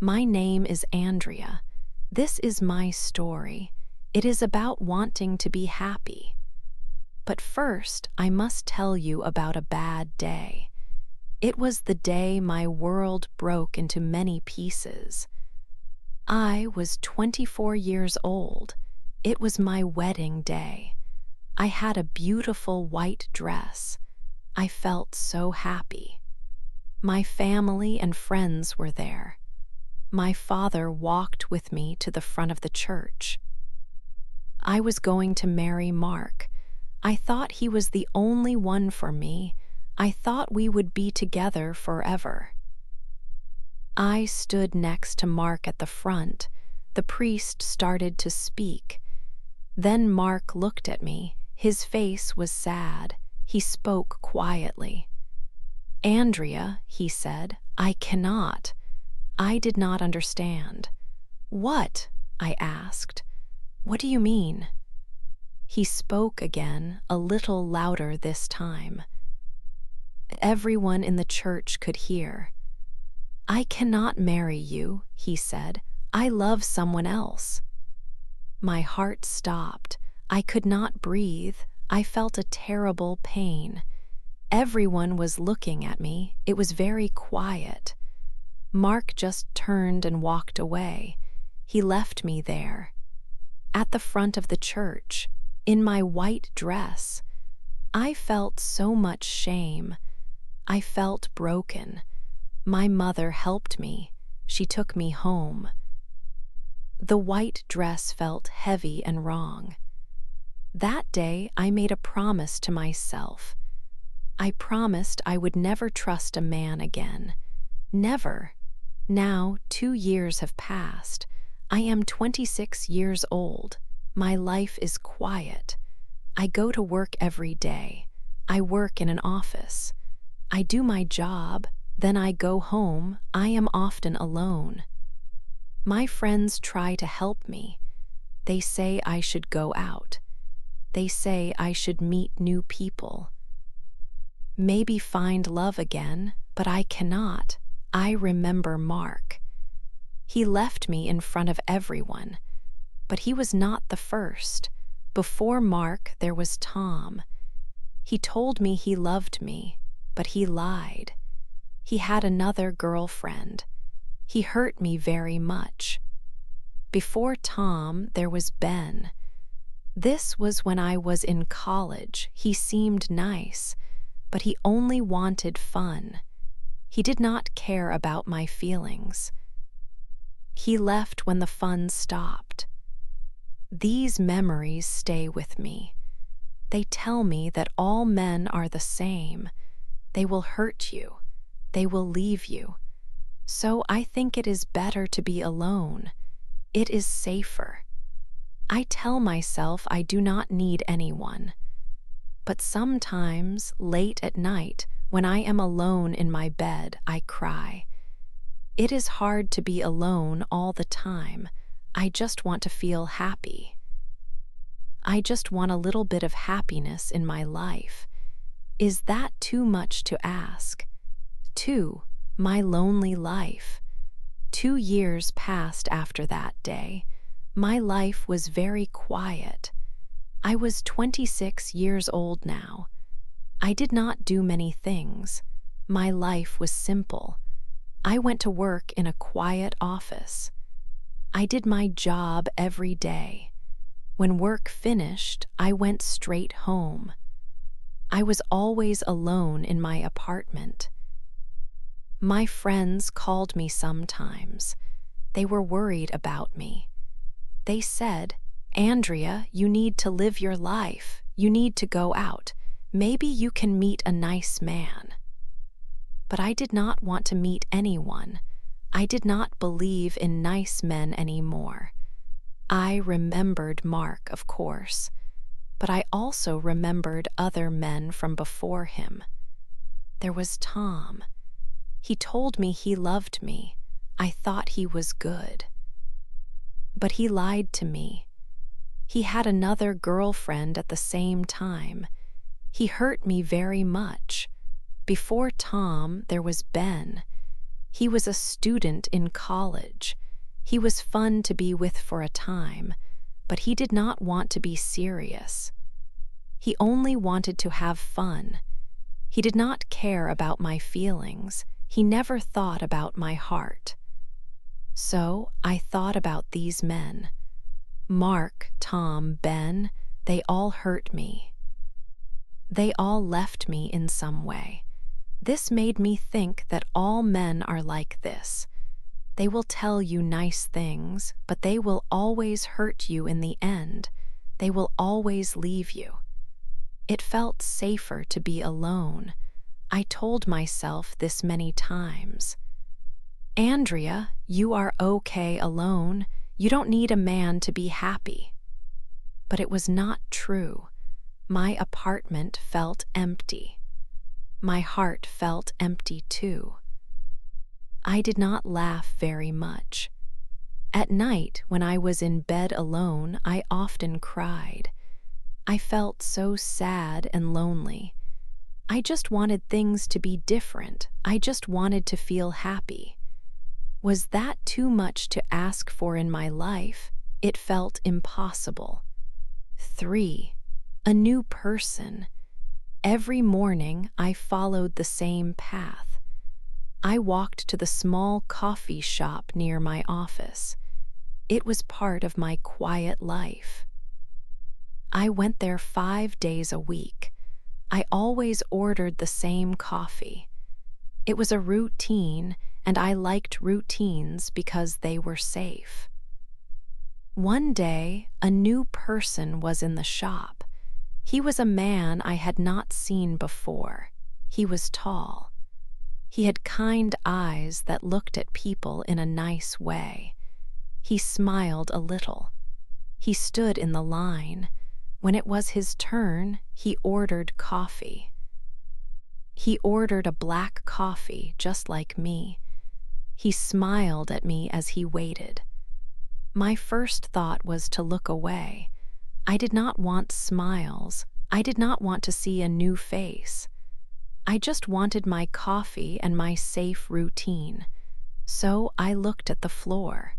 My name is Andrea. This is my story. It is about wanting to be happy. But first, I must tell you about a bad day. It was the day my world broke into many pieces. I was 24 years old. It was my wedding day. I had a beautiful white dress. I felt so happy. My family and friends were there. My father walked with me to the front of the church. I was going to marry Mark. I thought he was the only one for me. I thought we would be together forever. I stood next to Mark at the front. The priest started to speak. Then Mark looked at me. His face was sad. He spoke quietly. "Andrea," he said, "I cannot." I did not understand. "What?" I asked. "What do you mean?" He spoke again, a little louder this time. Everyone in the church could hear. "I cannot marry you," he said. "I love someone else." My heart stopped. I could not breathe. I felt a terrible pain. Everyone was looking at me. It was very quiet. Mark just turned and walked away. He left me there. At the front of the church, in my white dress, I felt so much shame. I felt broken. My mother helped me. She took me home. The white dress felt heavy and wrong. That day, I made a promise to myself. I promised I would never trust a man again. Never. Now, 2 years have passed. I am 26 years old. My life is quiet. I go to work every day. I work in an office. I do my job, then I go home. I am often alone. My friends try to help me. They say I should go out. They say I should meet new people. Maybe find love again, but I cannot. I remember Mark. He left me in front of everyone, but he was not the first. Before Mark, there was Tom. He told me he loved me, but he lied. He had another girlfriend. He hurt me very much. Before Tom, there was Ben. This was when I was in college. He seemed nice, but he only wanted fun. He did not care about my feelings. He left when the fun stopped. These memories stay with me. They tell me that all men are the same. They will hurt you. They will leave you. So I think it is better to be alone. It is safer. I tell myself I do not need anyone. But sometimes, late at night, when I am alone in my bed, I cry. It is hard to be alone all the time. I just want to feel happy. I just want a little bit of happiness in my life. Is that too much to ask? 2. My lonely life. 2 years passed after that day. My life was very quiet. I was 26 years old now. I did not do many things. My life was simple. I went to work in a quiet office. I did my job every day. When work finished, I went straight home. I was always alone in my apartment. My friends called me sometimes. They were worried about me. They said, "Andrea, you need to live your life. You need to go out. Maybe you can meet a nice man." But I did not want to meet anyone. I did not believe in nice men anymore. I remembered Mark, of course, but I also remembered other men from before him. There was Tom. He told me he loved me. I thought he was good. But he lied to me. He had another girlfriend at the same time. He hurt me very much. Before Tom, there was Ben. He was a student in college. He was fun to be with for a time, but he did not want to be serious. He only wanted to have fun. He did not care about my feelings. He never thought about my heart. So I thought about these men. Mark, Tom, Ben, they all hurt me. They all left me in some way. This made me think that all men are like this. They will tell you nice things, but they will always hurt you in the end. They will always leave you. It felt safer to be alone. I told myself this many times. Andrea, you are okay alone. You don't need a man to be happy. But it was not true. My apartment felt empty. My heart felt empty too. I did not laugh very much. At night, when I was in bed alone, I often cried. I felt so sad and lonely. I just wanted things to be different. I just wanted to feel happy. Was that too much to ask for in my life? It felt impossible. 3. A new person. Every morning I followed the same path. I walked to the small coffee shop near my office. It was part of my quiet life. I went there 5 days a week. I always ordered the same coffee. It was a routine, and I liked routines because they were safe. One day, a new person was in the shop. He was a man I had not seen before. He was tall. He had kind eyes that looked at people in a nice way. He smiled a little. He stood in the line. When it was his turn, he ordered coffee. He ordered a black coffee just like me. He smiled at me as he waited. My first thought was to look away. I did not want smiles. I did not want to see a new face. I just wanted my coffee and my safe routine. So I looked at the floor.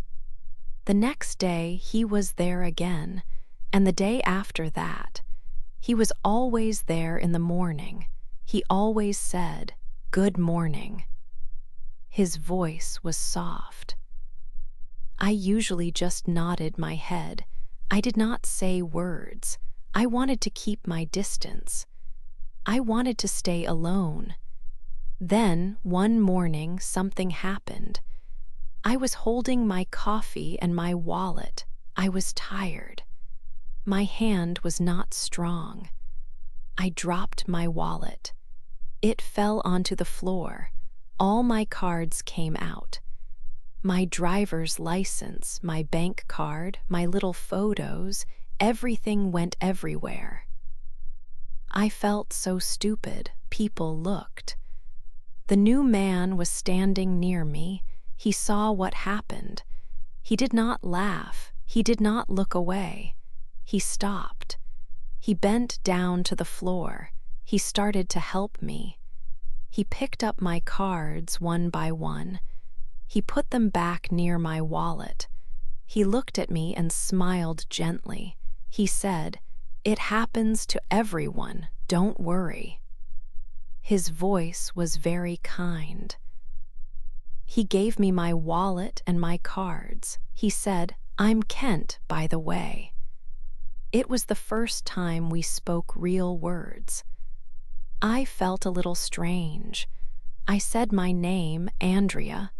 The next day, he was there again, and the day after that. He was always there in the morning. He always said, "Good morning." His voice was soft. I usually just nodded my head. I did not say words. I wanted to keep my distance. I wanted to stay alone. Then, one morning, something happened. I was holding my coffee and my wallet. I was tired. My hand was not strong. I dropped my wallet. It fell onto the floor. All my cards came out. My driver's license, my bank card, my little photos, everything went everywhere. I felt so stupid. People looked. The new man was standing near me. He saw what happened. He did not laugh. He did not look away. He stopped. He bent down to the floor. He started to help me. He picked up my cards one by one. He put them back near my wallet. He looked at me and smiled gently. He said, "It happens to everyone. Don't worry." His voice was very kind. He gave me my wallet and my cards. He said, "I'm Kent, by the way." It was the first time we spoke real words. I felt a little strange. I said my name, Andrea.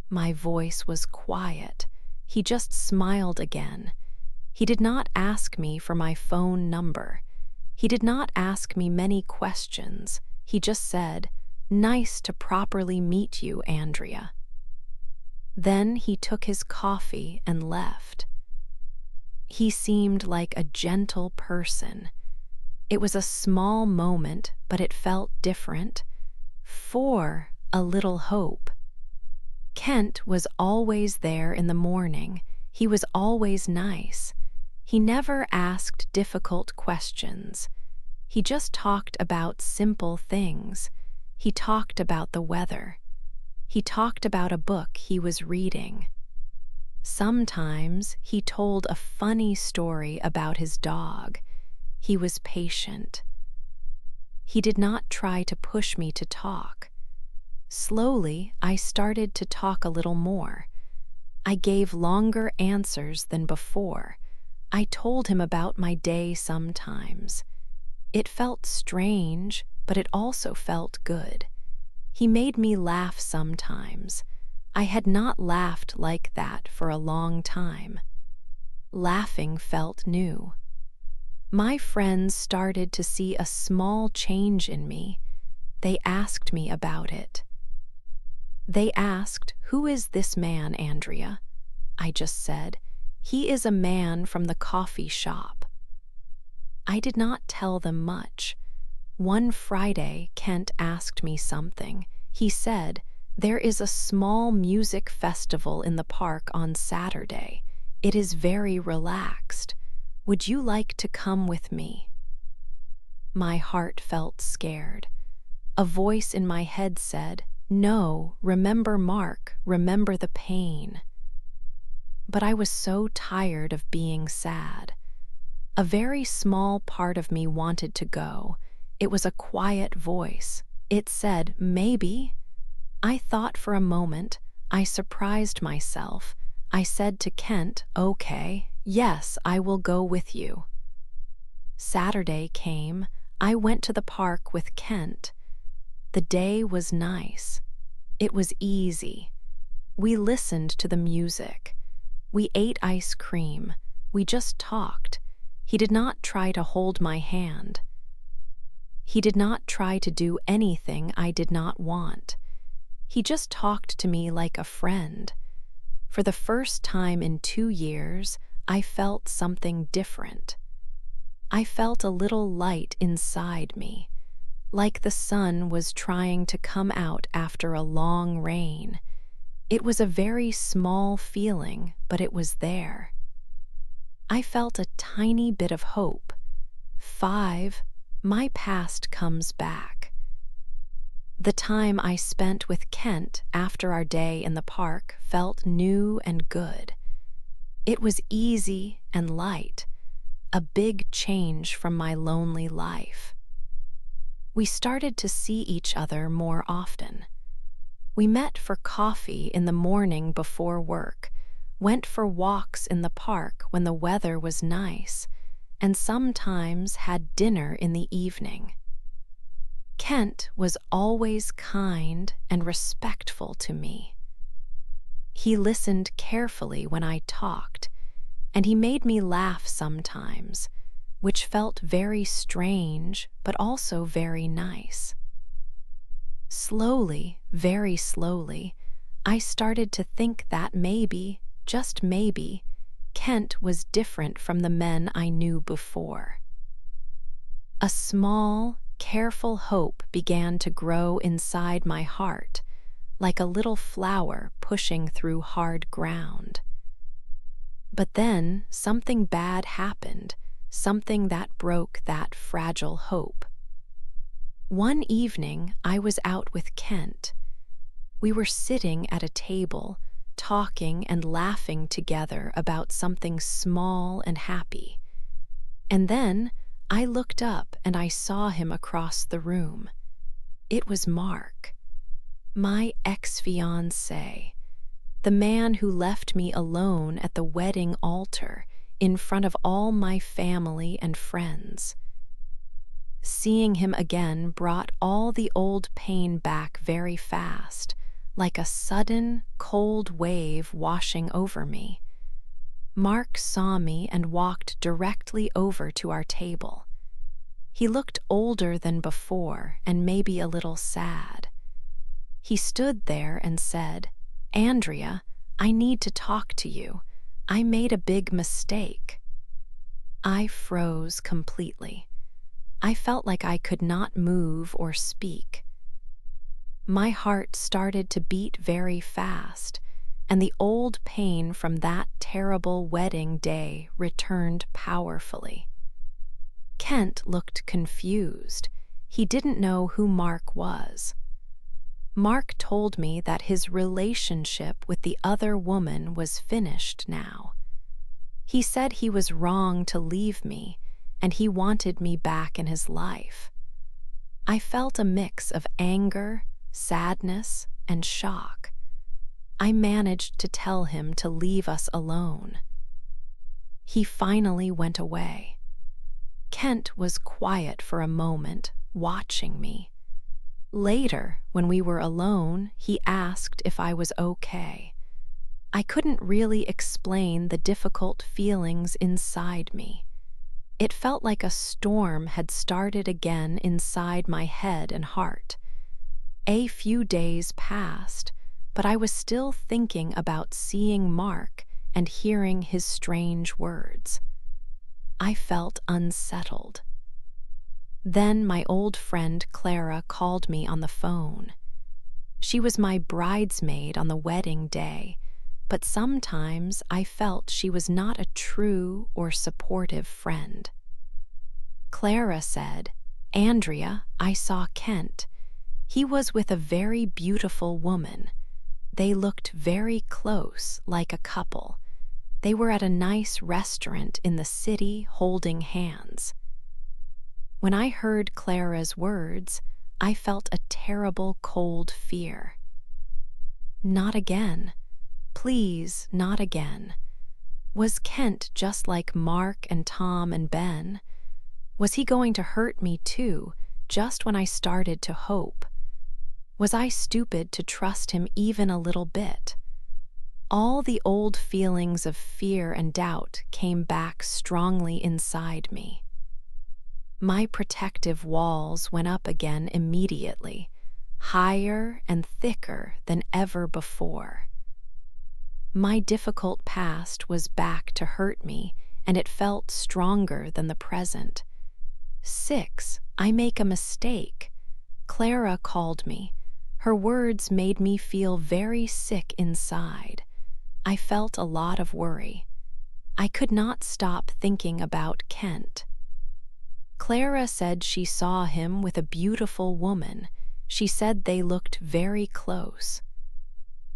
My voice was quiet. He just smiled again. He did not ask me for my phone number. He did not ask me many questions. He just said, "Nice to properly meet you, Andrea." Then he took his coffee and left. He seemed like a gentle person. It was a small moment, but it felt different. For a little hope. Kent was always there in the morning. He was always nice. He never asked difficult questions. He just talked about simple things. He talked about the weather. He talked about a book he was reading. Sometimes he told a funny story about his dog. He was patient. He did not try to push me to talk. Slowly, I started to talk a little more. I gave longer answers than before. I told him about my day sometimes. It felt strange, but it also felt good. He made me laugh sometimes. I had not laughed like that for a long time. Laughing felt new. My friends started to see a small change in me. They asked me about it. They asked, "Who is this man, Andrea?" I just said, "He is a man from the coffee shop." I did not tell them much. One Friday, Kent asked me something. He said, "There is a small music festival in the park on Saturday. It is very relaxed. Would you like to come with me?" My heart felt scared. A voice in my head said, "No, remember Mark, remember the pain." But I was so tired of being sad. A very small part of me wanted to go. It was a quiet voice. It said, "Maybe." I thought for a moment. I surprised myself. I said to Kent, "Okay, yes, I will go with you." Saturday came. I went to the park with Kent. The day was nice. It was easy. We listened to the music. We ate ice cream. We just talked. He did not try to hold my hand. He did not try to do anything I did not want. He just talked to me like a friend. For the first time in 2 years, I felt something different. I felt a little light inside me, like the sun was trying to come out after a long rain. It was a very small feeling, but it was there. I felt a tiny bit of hope. 5, my past comes back. The time I spent with Kent after our day in the park felt new and good. It was easy and light, a big change from my lonely life. We started to see each other more often. We met for coffee in the morning before work, went for walks in the park when the weather was nice, and sometimes had dinner in the evening. Kent was always kind and respectful to me. He listened carefully when I talked, and he made me laugh sometimes, which felt very strange but also very nice. Slowly, very slowly, I started to think that maybe, just maybe, Kent was different from the men I knew before. A small, careful hope began to grow inside my heart, like a little flower pushing through hard ground. But then something bad happened, something that broke that fragile hope. One evening, I was out with Kent. We were sitting at a table, talking and laughing together about something small and happy. And then I looked up and I saw him across the room. It was Mark, my ex-fiancé, the man who left me alone at the wedding altar in front of all my family and friends. Seeing him again brought all the old pain back very fast, like a sudden, cold wave washing over me. Mark saw me and walked directly over to our table. He looked older than before and maybe a little sad. He stood there and said, "Andrea, I need to talk to you. I made a big mistake." I froze completely. I felt like I could not move or speak. My heart started to beat very fast, and the old pain from that terrible wedding day returned powerfully. Kent looked confused. He didn't know who Mark was. Mark told me that his relationship with the other woman was finished now. He said he was wrong to leave me, and he wanted me back in his life. I felt a mix of anger, sadness, and shock. I managed to tell him to leave us alone. He finally went away. Kent was quiet for a moment, watching me. Later, when we were alone, he asked if I was okay. I couldn't really explain the difficult feelings inside me. It felt like a storm had started again inside my head and heart. A few days passed, but I was still thinking about seeing Mark and hearing his strange words. I felt unsettled. Then my old friend Clara called me on the phone. She was my bridesmaid on the wedding day, but sometimes I felt she was not a true or supportive friend. Clara said, "Andrea, I saw Kent. He was with a very beautiful woman. They looked very close, like a couple. They were at a nice restaurant in the city holding hands." When I heard Clara's words, I felt a terrible cold fear. Not again. Please, not again. Was Kent just like Mark and Tom and Ben? Was he going to hurt me too, just when I started to hope? Was I stupid to trust him even a little bit? All the old feelings of fear and doubt came back strongly inside me. My protective walls went up again immediately, higher and thicker than ever before. My difficult past was back to hurt me, and it felt stronger than the present. 6. I make a mistake. Clara called me. Her words made me feel very sick inside. I felt a lot of worry. I could not stop thinking about Kent. Clara said she saw him with a beautiful woman. She said they looked very close.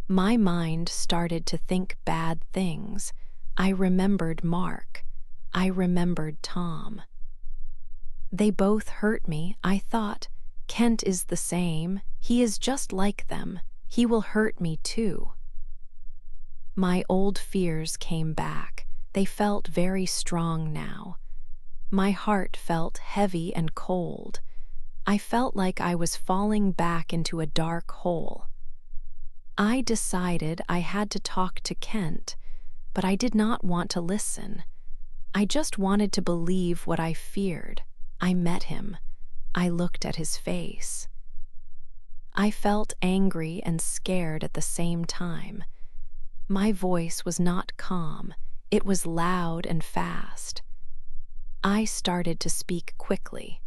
My mind started to think bad things. I remembered Mark. I remembered Tom. They both hurt me. I thought, Kent is the same. He is just like them. He will hurt me too. My old fears came back. They felt very strong now. My heart felt heavy and cold. I felt like I was falling back into a dark hole. I decided I had to talk to Kent, but I did not want to listen. I just wanted to believe what I feared. I met him. I looked at his face. I felt angry and scared at the same time. My voice was not calm. It was loud and fast. I started to speak quickly.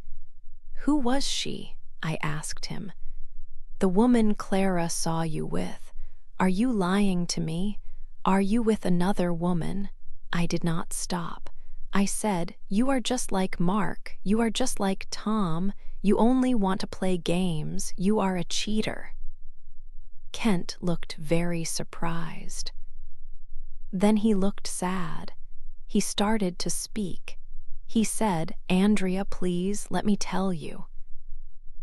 "Who was she?" I asked him. "The woman Clara saw you with. Are you lying to me? Are you with another woman?" I did not stop. I said, "You are just like Mark. You are just like Tom. You only want to play games. You are a cheater." Kent looked very surprised. Then he looked sad. He started to speak. He said, "Andrea, please, let me tell you."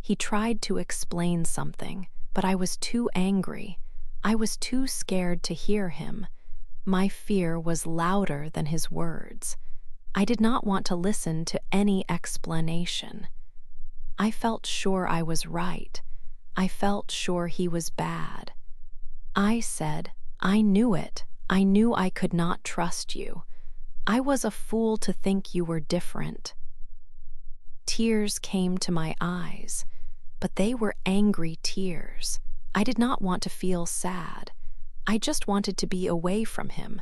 He tried to explain something, but I was too angry. I was too scared to hear him. My fear was louder than his words. I did not want to listen to any explanation. I felt sure I was right. I felt sure he was bad. I said, "I knew it. I knew I could not trust you. I was a fool to think you were different." Tears came to my eyes, but they were angry tears. I did not want to feel sad. I just wanted to be away from him.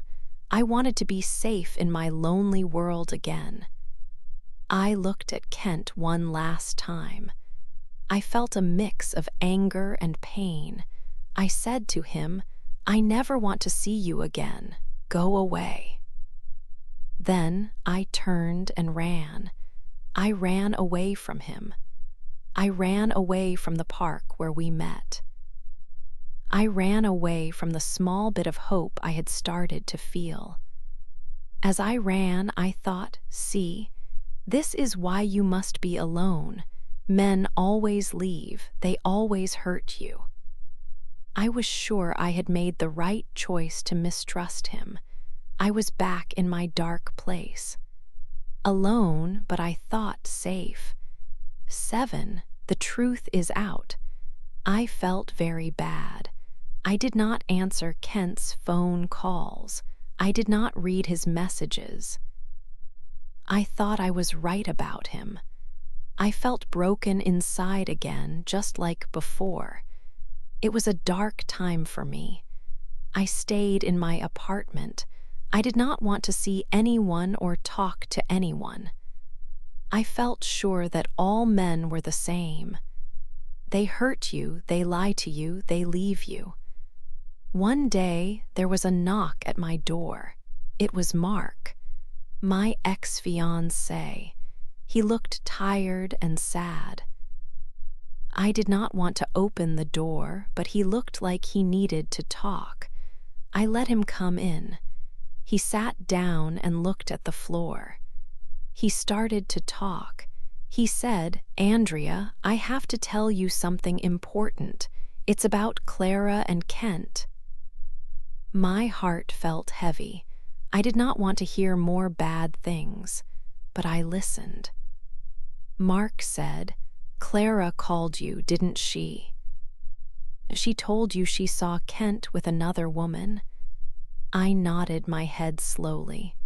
I wanted to be safe in my lonely world again. I looked at Kent one last time. I felt a mix of anger and pain. I said to him, "I never want to see you again. Go away." Then I turned and ran. I ran away from him. I ran away from the park where we met. I ran away from the small bit of hope I had started to feel. As I ran, I thought, see, this is why you must be alone. Men always leave, they always hurt you. I was sure I had made the right choice to mistrust him. I was back in my dark place. Alone, but I thought safe. 7. The truth is out. I felt very bad. I did not answer Kent's phone calls. I did not read his messages. I thought I was right about him. I felt broken inside again, just like before. It was a dark time for me. I stayed in my apartment. I did not want to see anyone or talk to anyone. I felt sure that all men were the same. They hurt you, they lie to you, they leave you. One day, there was a knock at my door. It was Mark, my ex-fiancé. He looked tired and sad. I did not want to open the door, but he looked like he needed to talk. I let him come in. He sat down and looked at the floor. He started to talk. He said, "Andrea, I have to tell you something important. It's about Clara and Kent." My heart felt heavy. I did not want to hear more bad things, but I listened. Mark said, "Clara called you, didn't she? She told you she saw Kent with another woman." I nodded my head slowly.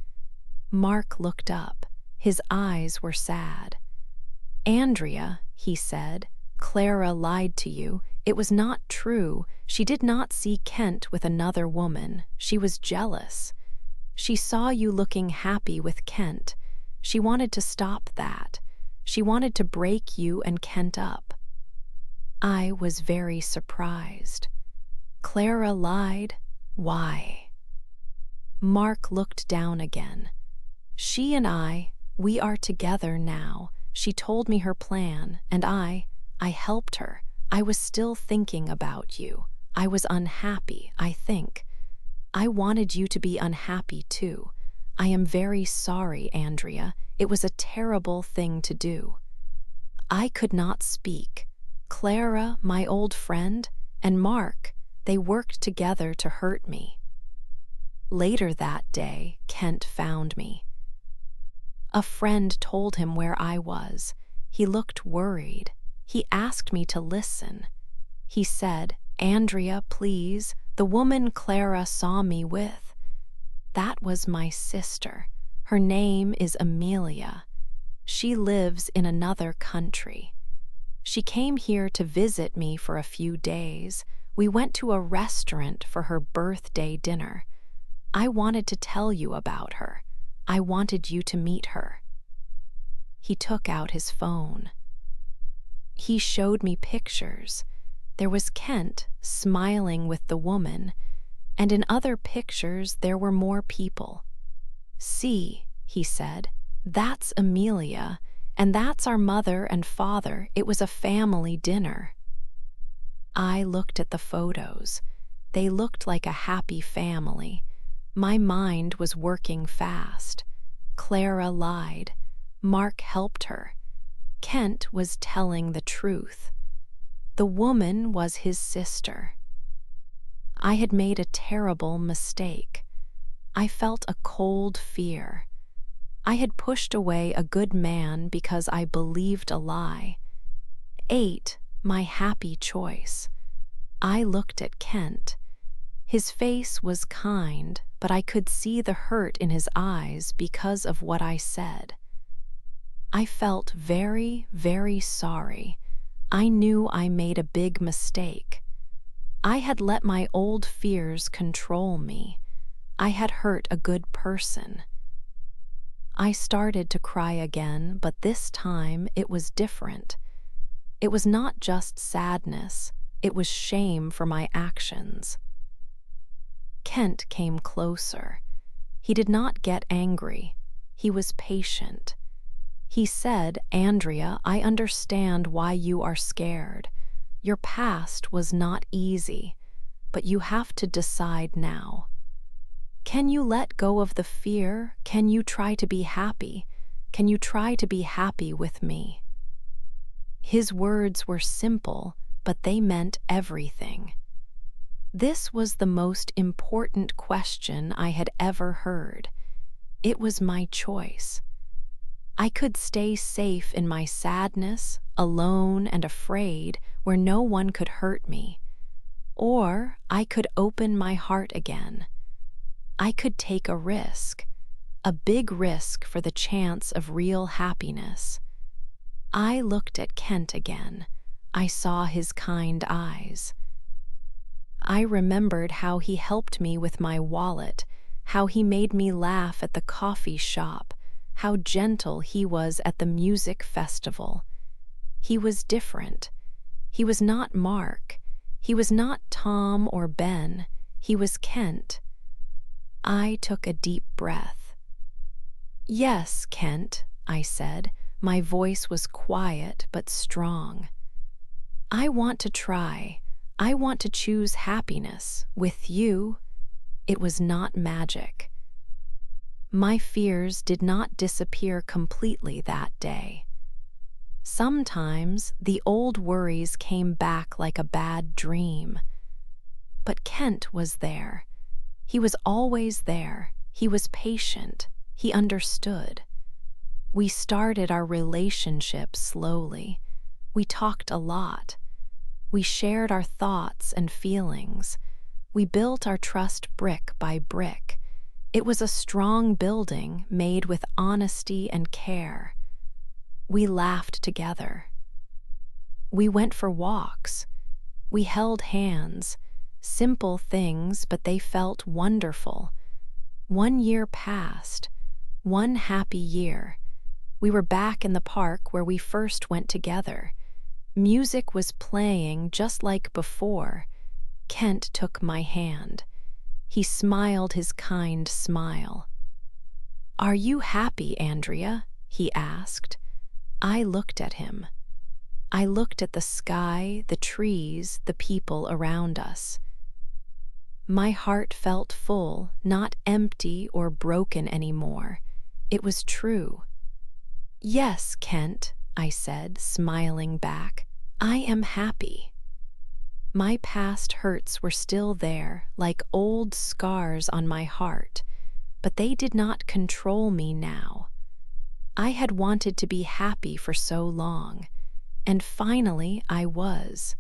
Mark looked up. His eyes were sad. "Andrea," he said, "Clara lied to you. It was not true. She did not see Kent with another woman. She was jealous. She saw you looking happy with Kent. She wanted to stop that. She wanted to break you and Kent up." I was very surprised. Clara lied? Why? Mark looked down again. "She and we are together now. She told me her plan, and I helped her. I was still thinking about you. I was unhappy, I think. I wanted you to be unhappy too. I am very sorry, Andrea. It was a terrible thing to do." I could not speak. Clara, my old friend, and Mark, they worked together to hurt me. Later that day, Kent found me. A friend told him where I was. He looked worried. He asked me to listen. He said, "Andrea, please, the woman Clara saw me with. That was my sister. Her name is Amelia. She lives in another country. She came here to visit me for a few days. We went to a restaurant for her birthday dinner. I wanted to tell you about her. I wanted you to meet her." He took out his phone. He showed me pictures. There was Kent smiling with the woman, and in other pictures there were more people. "See," he said, "that's Amelia, and that's our mother and father. It was a family dinner." I looked at the photos. They looked like a happy family. My mind was working fast. Clara lied. Mark helped her. Kent was telling the truth. The woman was his sister. I had made a terrible mistake. I felt a cold fear. I had pushed away a good man because I believed a lie. 8. My happy choice. I looked at Kent. His face was kind, but I could see the hurt in his eyes because of what I said. I felt very, very sorry. I knew I made a big mistake. I had let my old fears control me. I had hurt a good person. I started to cry again, but this time it was different. It was not just sadness, it was shame for my actions. Kent came closer. He did not get angry. He was patient. He said, "Andrea, I understand why you are scared. Your past was not easy. but you have to decide now. Can you let go of the fear? Can you try to be happy? Can you try to be happy with me?" His words were simple, but they meant everything. This was the most important question I had ever heard. It was my choice. I could stay safe in my sadness, alone and afraid, where no one could hurt me. Or I could open my heart again. I could take a risk, a big risk for the chance of real happiness. I looked at Kent again. I saw his kind eyes. I remembered how he helped me with my wallet, how he made me laugh at the coffee shop, how gentle he was at the music festival. He was different. He was not Mark. He was not Tom or Ben. He was Kent. I took a deep breath. "Yes, Kent," I said. My voice was quiet but strong. "I want to try. I want to choose happiness with you." It was not magic. My fears did not disappear completely that day. Sometimes the old worries came back like a bad dream. But Kent was there. He was always there. He was patient. He understood. We started our relationship slowly. We talked a lot. We shared our thoughts and feelings. We built our trust brick by brick. It was a strong building made with honesty and care. We laughed together. We went for walks. We held hands. Simple things, but they felt wonderful. 1 year passed. One happy year. We were back in the park where we first went together. Music was playing just like before. Kent took my hand. He smiled his kind smile. "Are you happy, Andrea?" he asked. I looked at him. I looked at the sky, the trees, the people around us. My heart felt full, not empty or broken anymore. It was true. "Yes, Kent," I said, smiling back. "I am happy." My past hurts were still there, like old scars on my heart, but they did not control me now. I had wanted to be happy for so long, and finally I was.